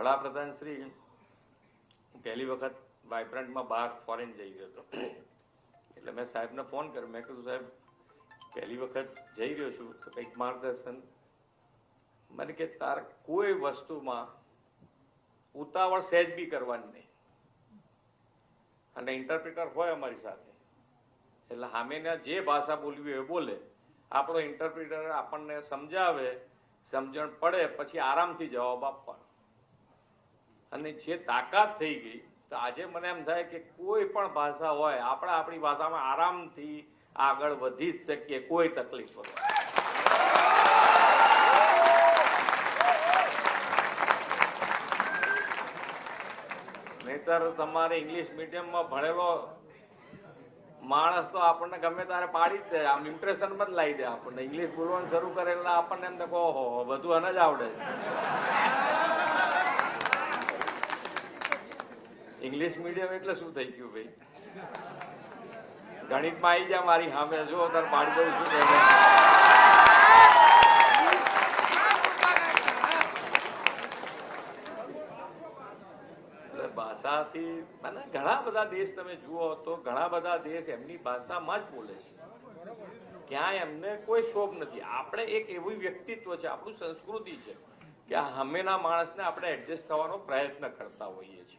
વડાપ્રધાન શ્રી પહેલી વખત વાઇબ્રન્ટમાં બહાર ફોરેન જઈ ગયો હતો, એટલે મેં સાહેબને ફોન કર્યો. મેં કીધું સાહેબ પહેલી વખત જઈ રહ્યો છું તો કંઈક માર્ગદર્શન. મને કે તાર કોઈ વસ્તુમાં ઉતાવળ સહેજ બી કરવાની નહીં, અને ઇન્ટરપ્રિટર હોય અમારી સાથે, એટલે સામેના જે ભાષા બોલવી હોય એ બોલે, આપણો ઇન્ટરપ્રિટર આપણને સમજાવે, સમજણ પડે પછી આરામથી જવાબ આપવાનો. અને જે તાકાત થઈ ગઈ તો આજે મને એમ થાય કે કોઈ પણ ભાષા હોય આપણે આપણી ભાષામાં આરામથી આગળ વધી જ શકીએ, કોઈ તકલીફ વગર. નહીતર તમારે ઇંગ્લિશ મીડિયમમાં ભણેલો માણસ તો આપણને ગમે ત્યારે પાડી જ દે, આમ ઇમ્પ્રેશન માં જ લાવી દે. આપણને ઇંગ્લિશ બોલવાનું શરૂ કરે એટલે આપણને એમ કહો બધું એને જ આવડે છે. ઇંગ્લિશ મીડિયમ એટલે શું થઈ ગયું ભાઈ? ગણિતમાં આવી જા મારી સામે, જો તાર પાડી દઉં છું. ભાષાથી અને ઘણા બધા દેશ તમે જુઓ તો ઘણા બધા દેશ એમની ભાષામાં જ બોલે છે, ક્યાંય એમને કોઈ શોભ નથી. આપણે એક એવું વ્યક્તિત્વ છે, આપણું સંસ્કૃતિ છે કે સામેના માણસને આપણે એડજસ્ટ થવાનો પ્રયત્ન કરતા હોઈએ છીએ,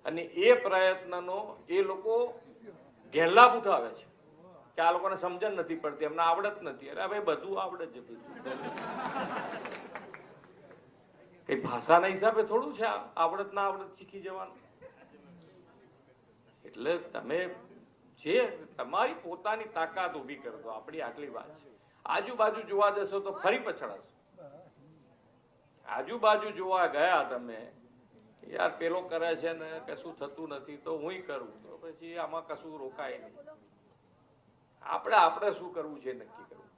અને એ પ્રયત્નનો એ લોકો ગેરલાભ ઉઠાવે છે કે આ લોકોને સમજણ નથી પડતી, એમને આવડત નથી. અરે ભાઈ બધું આવડે છે, કઈ ભાષાના હિસાબે થોડું છે આવડત ના આવડત શીખી જવાનું. એટલે તમે જે તમારી પોતાની તાકાત ઉભી કરજો, આપણી આટલી વાત છે. આજુબાજુ જોવા જશો તો ફરી પછડાશો. આજુબાજુ જોવા ગયા તમે, યાર પેલો કરે છે ને કશું થતું નથી તો હું કરું, તો પછી આમાં કશું રોકાય નહીં. આપણે શું કરવું છે નક્કી કરવું.